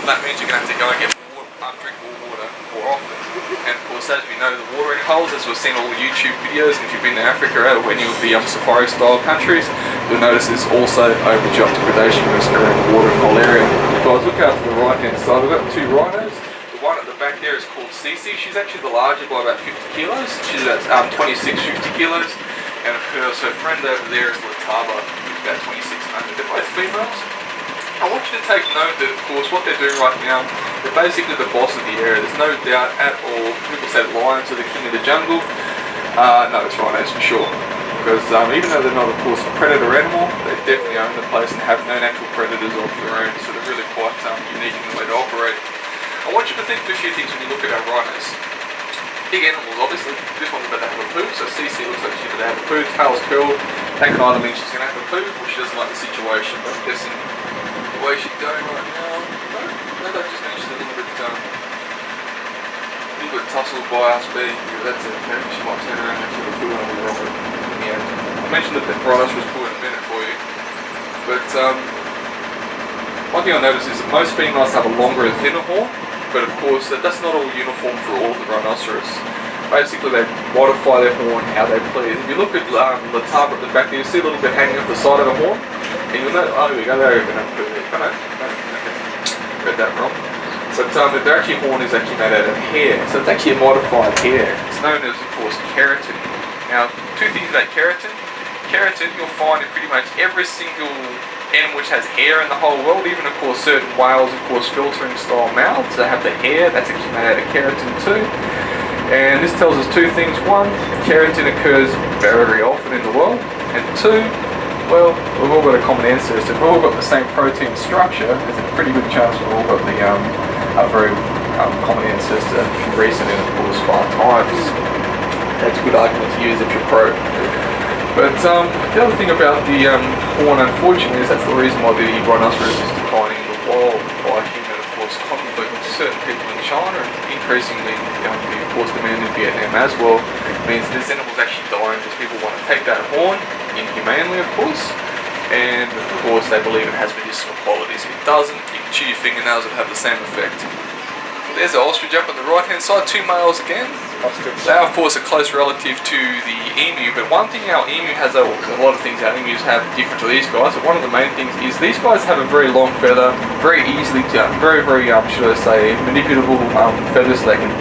that means you're going to have to go and get drink more water more often. And of course, as we know, the watering holes, as we've seen all the YouTube videos, and if you've been to Africa or any of the safari style countries, you'll notice there's also overjump degradation around the watering hole area. Guys, look out to the right hand side, we've got two rhinos. The one at the back there is called Cece. She's actually the larger by about 50 kilos. She's at 26, 50 kilos. And of course, her friend over there is Lataba, who's about 2600. They're both females. I want you to take note that, of course, what they're doing right now, they're basically the boss of the area. There's no doubt at all. People say lions are the king of the jungle. No, it's rhinos for sure. Because even though they're not, of course, a predator animal, they definitely own the place and have no natural predators of their own. So they're really quite unique in the way they operate. I want you to think of a few things when you look at our rhinos. Big animals, obviously. This one's about to have a poo, so Cece looks like she's about to have a poo. Tail's curled. That can either mean she's going to have a poo or she doesn't like the situation. But I'm guessing the way she's going right now, no, that just means she's a little bit tussled by us being, that's it, maybe she might turn around and have a poo and we'll rock it in the end. I mentioned that the rhinoceros poo in a minute for you, but one thing I noticed is that most females have a longer and thinner horn, but of course that's not all uniform for all of the rhinoceros. Basically they modify their horn how they please. If you look at Lataba at the back there, you see a little bit hanging off the side of the horn, and you'll know, oh, here we go, they're going to have poo there. No, read that wrong. But their actually horn is actually made out of hair, so it's actually a modified hair. It's known as, of course, keratin. Now, two things about keratin. Keratin you'll find in pretty much every single animal which has hair in the whole world, even of course certain whales, of course, filtering style mouths that have the hair, that's actually made out of keratin too. And this tells us two things. One, keratin occurs very, very often in the world, and two, well, we've all got a common ancestor. We've all got the same protein structure. There's a pretty good chance we've all got the a very common ancestor from recent and of course far times. That's a good argument to use if you're pro. But the other thing about the horn, unfortunately, is that's the reason why the rhinoceros is declining in the wild by human, of course, conflict with certain people in China, and increasingly going to be, of course, demand in Vietnam as well. It means this animal's actually dying because people want to take that horn, inhumanely, of course, and of course they believe it has medicinal qualities. If it doesn't, you can chew your fingernails, it'll have the same effect. There's the ostrich up on the right hand side, two males again. They are of course a close relative to the emu, but one thing our emu has, a lot of things our emus have different to these guys, but one of the main things is these guys have a very long feather, very easily, very, should I say, manipulable feathers so they can